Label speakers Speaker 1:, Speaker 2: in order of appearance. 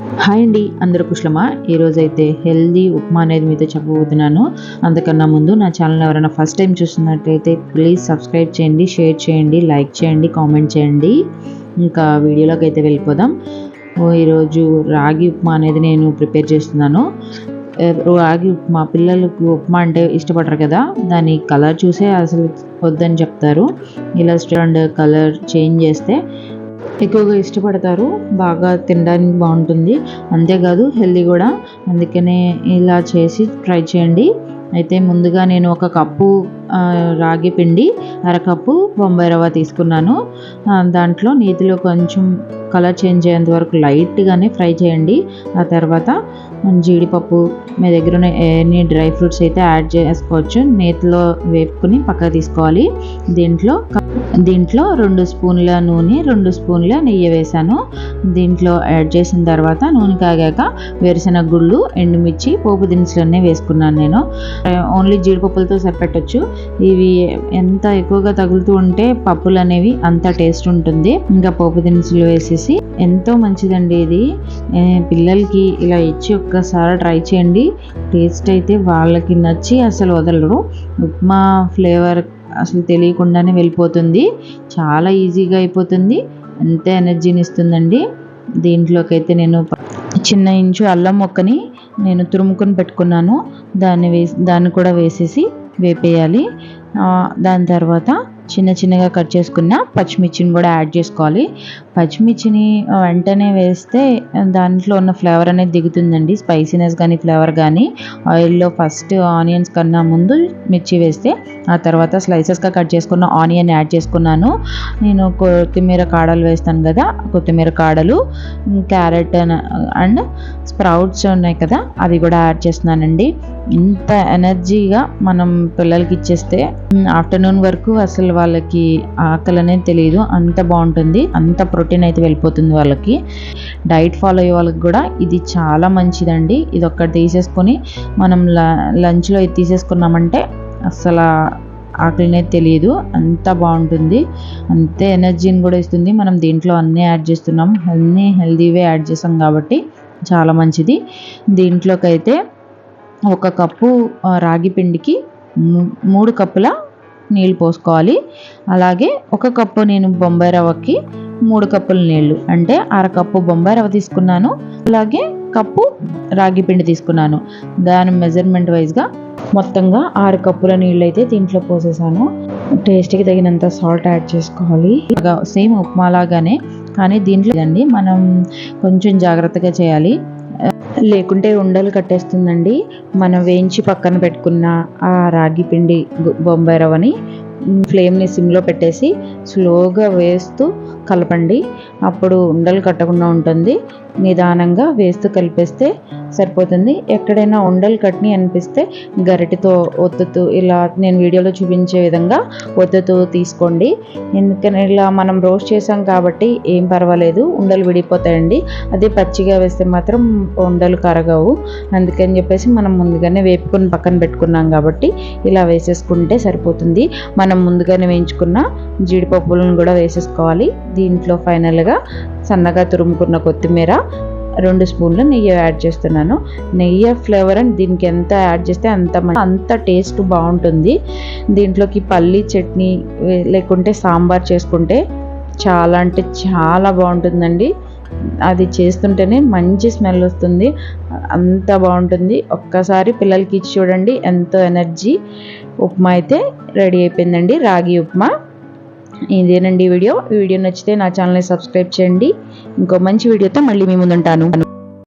Speaker 1: Hi అండి, అందరూ కుశలమా? ఈరోజైతే హెల్దీ ఉప్మా అనేది మీతో చెప్పబోతున్నాను. అంతకన్నా ముందు నా ఛానల్ ఎవరైనా ఫస్ట్ టైం చూస్తున్నట్లయితే ప్లీజ్ సబ్స్క్రైబ్ చేయండి, షేర్ చేయండి, లైక్ చేయండి, కామెంట్ చేయండి. ఇంకా వీడియోలోకి అయితే వెళ్ళిపోదాం. ఈరోజు రాగి ఉప్మా అనేది నేను ప్రిపేర్ చేస్తున్నాను. రాగి ఉప్మా పిల్లలకు ఉప్మా అంటే ఇష్టపడరు కదా, దాని కలర్ చూసే అసలు వద్దని చెప్తారు. ఇలా స్టండ్ కలర్ చేంజ్ చేస్తే ఎక్కువగా ఇష్టపడతారు, బాగా తినడానికి బాగుంటుంది, అంతేకాదు హెల్దీ కూడా. అందుకనే ఇలా చేసి ట్రై చేయండి. అయితే ముందుగా నేను ఒక కప్పు రాగి పిండి, అరకప్పు బొంబాయి రవ్వ తీసుకున్నాను. దాంట్లో నీటిలో కొంచెం కలర్ చేంజ్ అయ్యేంత వరకు లైట్గానే ఫ్రై చేయండి. ఆ తర్వాత జీడిపప్పు, మీ దగ్గర ఉన్న ఎనీ డ్రై ఫ్రూట్స్ అయితే యాడ్ చేసుకోవచ్చు. నేతిలో వేపుకుని పక్కకు తీసుకోవాలి. దీంట్లో 2 స్పూన్ల నూనె, 2 స్పూన్ల నెయ్యి వేసాను. దీంట్లో యాడ్ చేసిన తర్వాత నూనె కాగాక వేరుశెనగ గుళ్ళు, ఎండుమిర్చి, పోపు దినుసులన్నీ వేసుకున్నాను. నేను ఓన్లీ జీడిపప్పులతో సరిపెట్టచ్చు. ఇవి ఎంత ఎక్కువగా తగులుతూ ఉంటే పప్పులు అనేవి అంత టేస్ట్ ఉంటుంది. ఇంకా పోపు దినుసులు వేసేసి ఎంతో మంచిదండి ఇది. పిల్లలకి ఇలా ఇచ్చి ఒక్కసారి ట్రై చేయండి. టేస్ట్ అయితే వాళ్ళకి నచ్చి అసలు వదలరు. ఉప్మా ఫ్లేవర్ అసలు తెలియకుండానే వెళ్ళిపోతుంది. చాలా ఈజీగా అయిపోతుంది, అంతే ఎనర్జీని ఇస్తుందండి. దీంట్లోకి అయితే నేను చిన్న ఇంచు అల్లం ముక్కని నేను తురుముకొని పెట్టుకున్నాను. దాన్ని కూడా వేసేసి వేపేయాలి. దాని తర్వాత చిన్నగా కట్ చేసుకున్న పచ్చిమిర్చిని కూడా యాడ్ చేసుకోవాలి. పచ్చిమిర్చిని వెంటనే వేస్తే దాంట్లో ఉన్న ఫ్లేవర్ అనేది దిగుతుందండి, స్పైసీనెస్ కానీ ఫ్లేవర్ కానీ. ఆయిల్లో ఫస్ట్ ఆనియన్స్ కన్నా ముందు మిర్చి వేస్తే, ఆ తర్వాత స్లైసెస్గా కట్ చేసుకున్న ఆనియన్ యాడ్ చేసుకున్నాను. నేను కొత్తిమీర కాడలు వేస్తాను కదా, కొత్తిమీర కాడలు, క్యారెట్ అండ్ స్ప్రౌట్స్ ఉన్నాయి కదా, అవి కూడా యాడ్ చేస్తున్నానండి. ఇంత ఎనర్జీగా మనం పిల్లలకి ఇచ్చేస్తే ఆఫ్టర్నూన్ వరకు అసలు వాళ్ళకి ఆకలి అనేది తెలియదు, అంత బాగుంటుంది. అంత ప్రోటీన్ అయితే వెళ్ళిపోతుంది వాళ్ళకి. డైట్ ఫాలో అయ్యే వాళ్ళకి కూడా ఇది చాలా మంచిదండి. ఇది ఒక్కటి తీసేసుకొని మనం లంచ్లో ఇది తీసేసుకున్నామంటే అసలు ఆకలినే తెలియదు, అంత బాగుంటుంది. అంతే ఎనర్జీని కూడా ఇస్తుంది. మనం దీంట్లో అన్నీ యాడ్ చేస్తున్నాం, అన్నీ హెల్దీవే యాడ్ చేసాం కాబట్టి చాలా మంచిది. దీంట్లోకి అయితే 1 కప్పు రాగి పిండికి 3 కప్పుల నీళ్ళు పోసుకోవాలి. అలాగే 1 కప్పు నేను బొంబాయి రవ్వకి 3 కప్పుల నీళ్ళు, అంటే అరకప్పు బొంబాయి రవ్వ తీసుకున్నాను, అలాగే కప్పు రాగి పిండి తీసుకున్నాను. దాని మెజర్మెంట్ వైజ్గా మొత్తంగా 6 కప్పుల నీళ్ళు అయితే దీంట్లో పోసేసాను. టేస్ట్కి తగినంత సాల్ట్ యాడ్ చేసుకోవాలి. సేమ్ ఉప్మా లాగానే, కానీ దీంట్లో అండి మనం కొంచెం జాగ్రత్తగా చేయాలి, లేకుంటే ఉండలు కట్టేస్తుందండి. మనం వేయించి పక్కన పెట్టుకున్న ఆ రాగి పిండి బొంబాయి రవ్వని ఫ్లేమ్ని సిమ్లో పెట్టేసి స్లోగా వేస్తూ కలపండి. అప్పుడు ఉండలు కట్టకుండా ఉంటుంది. నిదానంగా వేస్తూ కలిపేస్తే సరిపోతుంది. ఎక్కడైనా ఉండలు కట్ని అనిపిస్తే గరిటెతో ఒత్తుతూ, ఇలా నేను వీడియోలో చూపించే విధంగా ఒత్తుతూ తీసుకోండి. ఎందుకని ఇలా మనం రోస్ట్ చేసాం కాబట్టి ఏం పర్వాలేదు, ఉండలు విడిపోతాయండి. అదే పచ్చిగా వేస్తే మాత్రం ఉండలు కరగవు. అందుకని చెప్పేసి మనం ముందుగానే వేపుకొని పక్కన పెట్టుకున్నాం కాబట్టి ఇలా వేసేసుకుంటే సరిపోతుంది. మనం ముందుగానే వేయించుకున్న జీడిపప్పులను కూడా వేసేసుకోవాలి. దీంట్లో ఫైనల్గా సన్నగా తురుముకున్న కొత్తిమీర, 2 స్పూన్ల నెయ్యి యాడ్ చేస్తున్నాను. నెయ్యి ఫ్లేవర్ అని దీనికి ఎంత యాడ్ చేస్తే అంత టేస్ట్ బాగుంటుంది. దీంట్లోకి పల్లీ చట్నీ లేకుంటే సాంబార్ చేసుకుంటే చాలా అంటే చాలా బాగుంటుందండి. అది చేస్తుంటేనే మంచి స్మెల్ వస్తుంది, అంత బాగుంటుంది. ఒక్కసారి పిల్లలకి ఇచ్చి చూడండి, ఎంతో ఎనర్జీ. ఉప్మా అయితే రెడీ అయిపోయిందండి, రాగి ఉప్మా. ఇదేనండి వీడియో నచ్చితే నా ఛానల్ని సబ్స్క్రైబ్ చేయండి. ఇంకో మంచి వీడియోతో మళ్ళీ మీ ముందుంటాను.